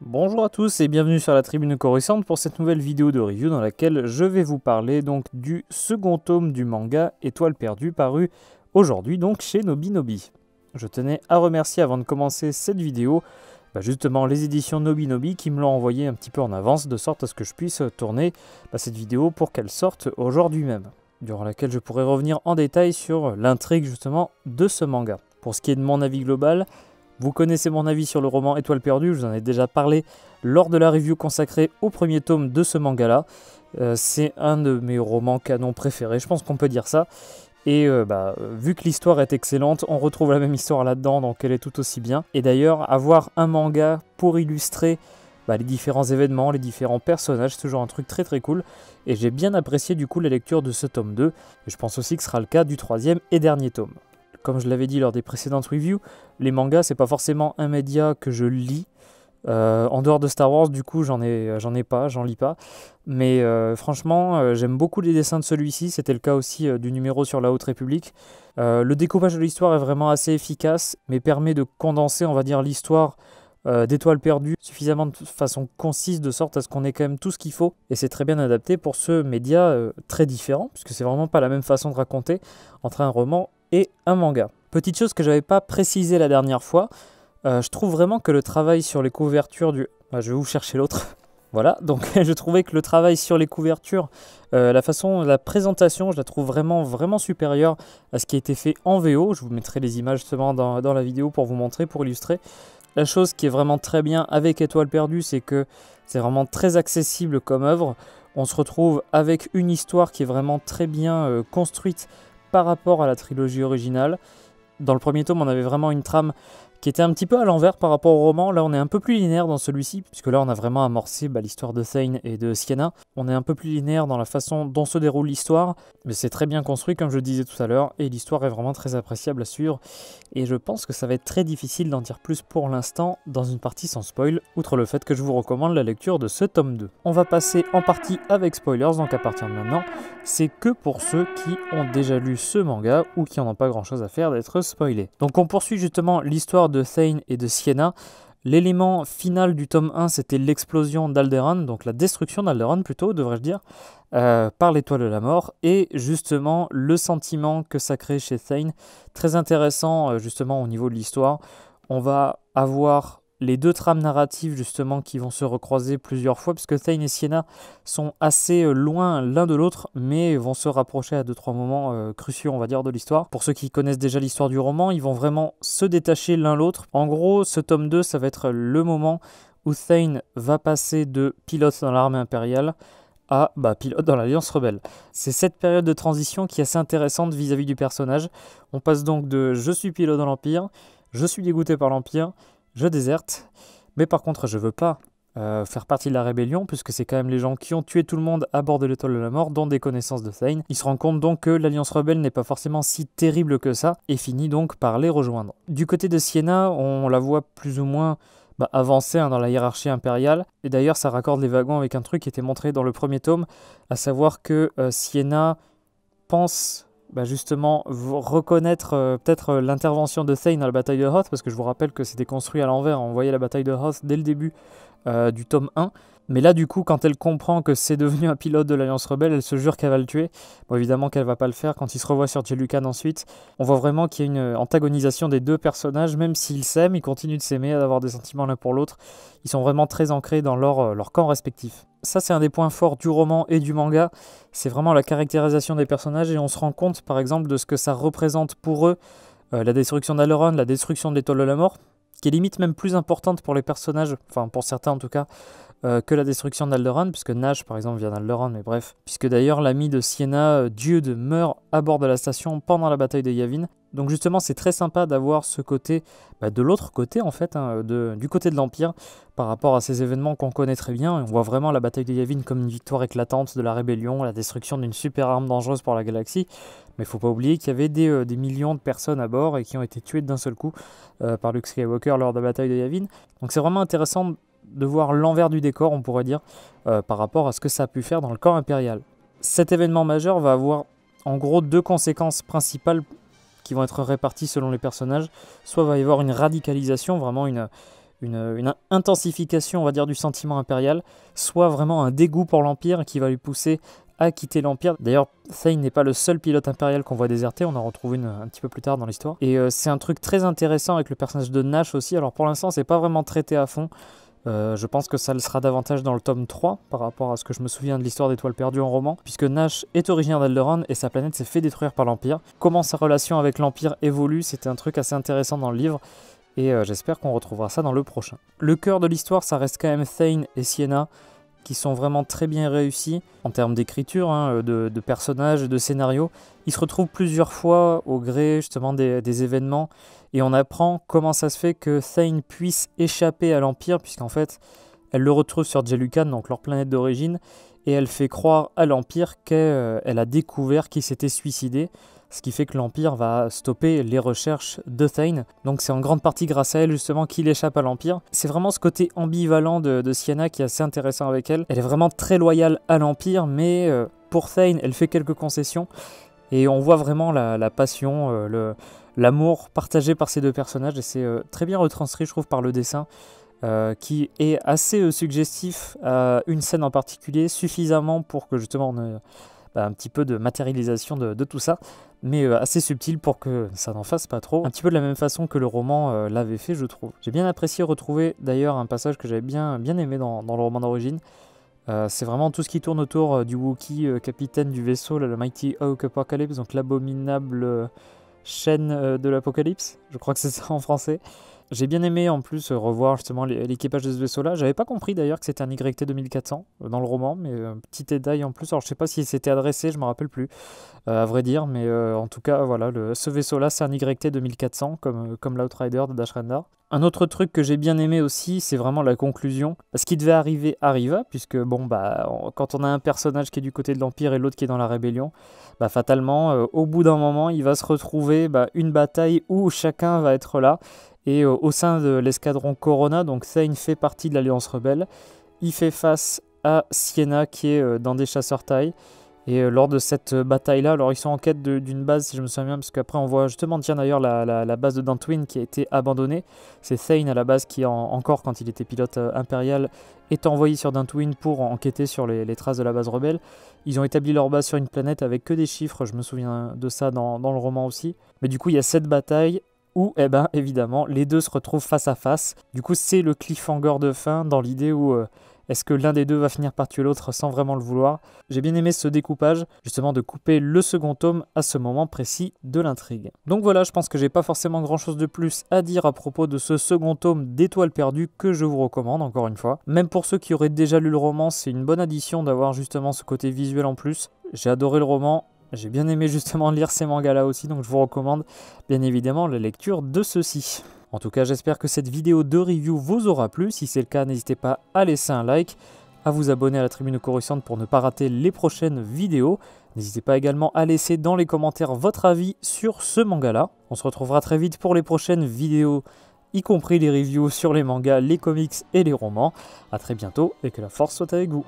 Bonjour à tous et bienvenue sur la Tribune Coruscante pour cette nouvelle vidéo de review dans laquelle je vais vous parler donc du second tome du manga Étoile perdue paru aujourd'hui donc chez Nobinobi. Je tenais à remercier avant de commencer cette vidéo justement les éditions Nobinobi qui me l'ont envoyé un petit peu en avance de sorte à ce que je puisse tourner cette vidéo pour qu'elle sorte aujourd'hui même, durant laquelle je pourrai revenir en détail sur l'intrigue justement de ce manga. Pour ce qui est de mon avis global, vous connaissez mon avis sur le roman Étoile perdue, je vous en ai déjà parlé lors de la review consacrée au premier tome de ce manga-là. C'est un de mes romans canon préférés, je pense qu'on peut dire ça. Et vu que l'histoire est excellente, on retrouve la même histoire là-dedans, donc elle est tout aussi bien. Et d'ailleurs, avoir un manga pour illustrer les différents événements, les différents personnages, c'est toujours un truc très très cool. Et j'ai bien apprécié du coup la lecture de ce tome 2, et je pense aussi que ce sera le cas du troisième et dernier tome. Comme je l'avais dit lors des précédentes reviews, les mangas c'est pas forcément un média que je lis. En dehors de Star Wars, du coup, j'en lis pas. Mais franchement, j'aime beaucoup les dessins de celui-ci. C'était le cas aussi du numéro sur la Haute République. Le découpage de l'histoire est vraiment assez efficace, mais permet de condenser, on va dire, l'histoire d'Étoile perdue suffisamment de façon concise, de sorte à ce qu'on ait quand même tout ce qu'il faut. Et c'est très bien adapté pour ce média très différent, puisque c'est vraiment pas la même façon de raconter entre un roman et un manga. Petite chose que j'avais pas précisé la dernière fois, je trouve vraiment que le travail sur les couvertures du... je vais vous chercher l'autre. Voilà, donc je trouvais que le travail sur les couvertures, la présentation, je la trouve vraiment supérieure à ce qui a été fait en VO. Je vous mettrai les images justement dans la vidéo pour vous montrer, pour illustrer. La chose qui est vraiment très bien avec Étoile perdue, c'est que c'est vraiment très accessible comme œuvre. On se retrouve avec une histoire qui est vraiment très bien construite par rapport à la trilogie originale. Dans le premier tome, on avait vraiment une trame qui était un petit peu à l'envers par rapport au roman. Là, on est un peu plus linéaire dans celui-ci, puisque là, on a vraiment amorcé l'histoire de Thane et de Sienna. On est un peu plus linéaire dans la façon dont se déroule l'histoire, mais c'est très bien construit, comme je le disais tout à l'heure, et l'histoire est vraiment très appréciable à suivre. Et je pense que ça va être très difficile d'en dire plus pour l'instant dans une partie sans spoil, outre le fait que je vous recommande la lecture de ce tome 2. On va passer en partie avec spoilers, donc à partir de maintenant, c'est que pour ceux qui ont déjà lu ce manga ou qui n'en ont pas grand-chose à faire d'être spoilés. Donc on poursuit justement l'histoire de Thane et de Sienna. L'élément final du tome 1, c'était l'explosion d'Alderaan, donc la destruction d'Alderaan plutôt, devrais-je dire, par l'étoile de la mort, et justement le sentiment que ça crée chez Thane. Très intéressant justement au niveau de l'histoire. On va avoir les deux trames narratives justement qui vont se recroiser plusieurs fois, puisque Thane et Sienna sont assez loin l'un de l'autre, mais vont se rapprocher à 2-3 moments cruciaux, on va dire, de l'histoire. Pour ceux qui connaissent déjà l'histoire du roman, ils vont vraiment se détacher l'un l'autre. En gros, ce tome 2, ça va être le moment où Thane va passer de pilote dans l'armée impériale à pilote dans l'Alliance rebelle. C'est cette période de transition qui est assez intéressante vis-à-vis du personnage. On passe donc de « je suis pilote dans l'Empire »,« je suis dégoûté par l'Empire », je déserte, mais par contre je veux pas faire partie de la rébellion, puisque c'est quand même les gens qui ont tué tout le monde à bord de l'étoile de la mort, dont des connaissances de Thane. Il se rend compte donc que l'Alliance rebelle n'est pas forcément si terrible que ça, et finit donc par les rejoindre. Du côté de Sienna, on la voit plus ou moins avancer dans la hiérarchie impériale, et d'ailleurs ça raccorde les wagons avec un truc qui était montré dans le premier tome, à savoir que Sienna pense justement reconnaître peut-être l'intervention de Thane dans la bataille de Hoth, parce que je vous rappelle que c'était construit à l'envers, on voyait la bataille de Hoth dès le début du tome 1, mais là du coup quand elle comprend que c'est devenu un pilote de l'Alliance rebelle, elle se jure qu'elle va le tuer. Bon, évidemment qu'elle va pas le faire. Quand il se revoit sur Jelucan ensuite, on voit vraiment qu'il y a une antagonisation des deux personnages, même s'ils s'aiment, ils continuent de s'aimer, d'avoir des sentiments l'un pour l'autre. Ils sont vraiment très ancrés dans leur camp respectif. Ça, c'est un des points forts du roman et du manga, c'est vraiment la caractérisation des personnages, et on se rend compte par exemple de ce que ça représente pour eux, la destruction d'Alderaan, la destruction de l'étoile de la mort, qui est limite même plus importante pour les personnages, enfin pour certains en tout cas, que la destruction d'Alderaan, puisque Nash par exemple vient d'Alderaan, mais bref. Puisque d'ailleurs l'ami de Sienna, Dude, meurt à bord de la station pendant la bataille de Yavin. Donc justement c'est très sympa d'avoir ce côté, de l'autre côté en fait, du côté de l'Empire, par rapport à ces événements qu'on connaît très bien. On voit vraiment la bataille de Yavin comme une victoire éclatante de la rébellion, la destruction d'une super arme dangereuse pour la galaxie. Mais il ne faut pas oublier qu'il y avait des millions de personnes à bord et qui ont été tuées d'un seul coup par Luke Skywalker lors de la bataille de Yavin. Donc c'est vraiment intéressant de voir l'envers du décor, on pourrait dire, par rapport à ce que ça a pu faire dans le camp impérial. Cet événement majeur va avoir en gros deux conséquences principales qui vont être réparties selon les personnages. Soit il va y avoir une radicalisation, vraiment une une intensification, on va dire, du sentiment impérial, soit vraiment un dégoût pour l'Empire qui va lui pousser à quitter l'Empire. D'ailleurs, Thane n'est pas le seul pilote impérial qu'on voit déserter, on en retrouve une un petit peu plus tard dans l'histoire. Et c'est un truc très intéressant avec le personnage de Nash aussi. Alors pour l'instant, c'est pas vraiment traité à fond. Je pense que ça le sera davantage dans le tome 3 par rapport à ce que je me souviens de l'histoire d'Étoile perdue en roman, puisque Nash est originaire d'Alderaan et sa planète s'est fait détruire par l'Empire. Comment sa relation avec l'Empire évolue, c'était un truc assez intéressant dans le livre, et j'espère qu'on retrouvera ça dans le prochain. Le cœur de l'histoire, ça reste quand même Thane et Sienna, qui sont vraiment très bien réussis en termes d'écriture, hein, de personnages, de scénario. Ils se retrouvent plusieurs fois au gré justement des événements, et on apprend comment ça se fait que Thane puisse échapper à l'Empire, puisqu'en fait, elle le retrouve sur Jelucan, donc leur planète d'origine, et elle fait croire à l'Empire qu'elle a découvert qu'il s'était suicidé, ce qui fait que l'Empire va stopper les recherches de Thane. Donc c'est en grande partie grâce à elle justement qu'il échappe à l'Empire. C'est vraiment ce côté ambivalent de Sienna qui est assez intéressant avec elle. Elle est vraiment très loyale à l'Empire, mais pour Thane, elle fait quelques concessions. Et on voit vraiment la passion, l'amour partagé par ces deux personnages. Et c'est très bien retranscrit, je trouve, par le dessin. Qui est assez suggestif à une scène en particulier, suffisamment pour que justement on ait un petit peu de matérialisation de tout ça, mais assez subtil pour que ça n'en fasse pas trop. Un petit peu de la même façon que le roman l'avait fait, je trouve. J'ai bien apprécié retrouver d'ailleurs un passage que j'avais bien aimé dans le roman d'origine. C'est vraiment tout ce qui tourne autour du Wookiee capitaine du vaisseau, le Mighty Oak Apocalypse, donc l'abominable chaîne de l'Apocalypse, je crois que c'est ça en français. J'ai bien aimé en plus revoir justement l'équipage de ce vaisseau-là. J'avais pas compris d'ailleurs que c'était un YT 2400 dans le roman, mais petit détail en plus. Alors je sais pas si c'était adressé, je me rappelle plus, à vrai dire, mais en tout cas voilà, ce vaisseau-là c'est un YT 2400 comme l'Outrider de Dash Rendar. Un autre truc que j'ai bien aimé aussi, c'est vraiment la conclusion. Ce qui devait arriver arriva, puisque bon bah quand on a un personnage qui est du côté de l'Empire et l'autre qui est dans la rébellion, bah fatalement au bout d'un moment il va se retrouver une bataille où chacun va être là. Et au sein de l'escadron Corona, donc Thane fait partie de l'Alliance Rebelle. Il fait face à Sienna qui est dans des chasseurs taille. Et lors de cette bataille-là, alors ils sont en quête d'une base, si je me souviens bien, parce qu'après on voit justement, tiens d'ailleurs, la base de Dantooine qui a été abandonnée. C'est Thane à la base qui, encore quand il était pilote impérial, est envoyé sur Dantooine pour enquêter sur les traces de la base rebelle. Ils ont établi leur base sur une planète avec que des chiffres, je me souviens de ça dans le roman aussi. Mais du coup, il y a cette bataille où, évidemment, les deux se retrouvent face à face. Du coup, c'est le cliffhanger de fin dans l'idée où est-ce que l'un des deux va finir par tuer l'autre sans vraiment le vouloir. J'ai bien aimé ce découpage, justement de couper le second tome à ce moment précis de l'intrigue. Donc voilà, je pense que j'ai pas forcément grand-chose de plus à dire à propos de ce second tome d'Étoile perdue que je vous recommande, encore une fois. Même pour ceux qui auraient déjà lu le roman, c'est une bonne addition d'avoir justement ce côté visuel en plus. J'ai adoré le roman. J'ai bien aimé justement lire ces mangas-là aussi, donc je vous recommande bien évidemment la lecture de ceux-ci. En tout cas, j'espère que cette vidéo de review vous aura plu. Si c'est le cas, n'hésitez pas à laisser un like, à vous abonner à la Tribune Coruscante pour ne pas rater les prochaines vidéos. N'hésitez pas également à laisser dans les commentaires votre avis sur ce manga-là. On se retrouvera très vite pour les prochaines vidéos, y compris les reviews sur les mangas, les comics et les romans. A très bientôt et que la force soit avec vous.